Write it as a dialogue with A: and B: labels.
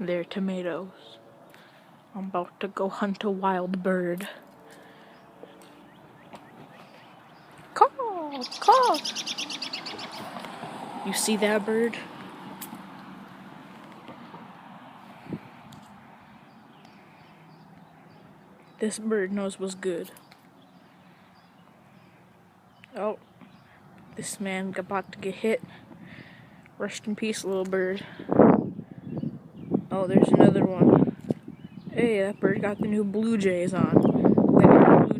A: They're tomatoes. I'm about to go hunt a wild bird. Caw, caw. You see that bird? This bird knows what's good. Oh, this man about to get hit. Rest in peace, little bird. Oh, there's another one. Hey, that bird got the new Blue Jays on. They got Blue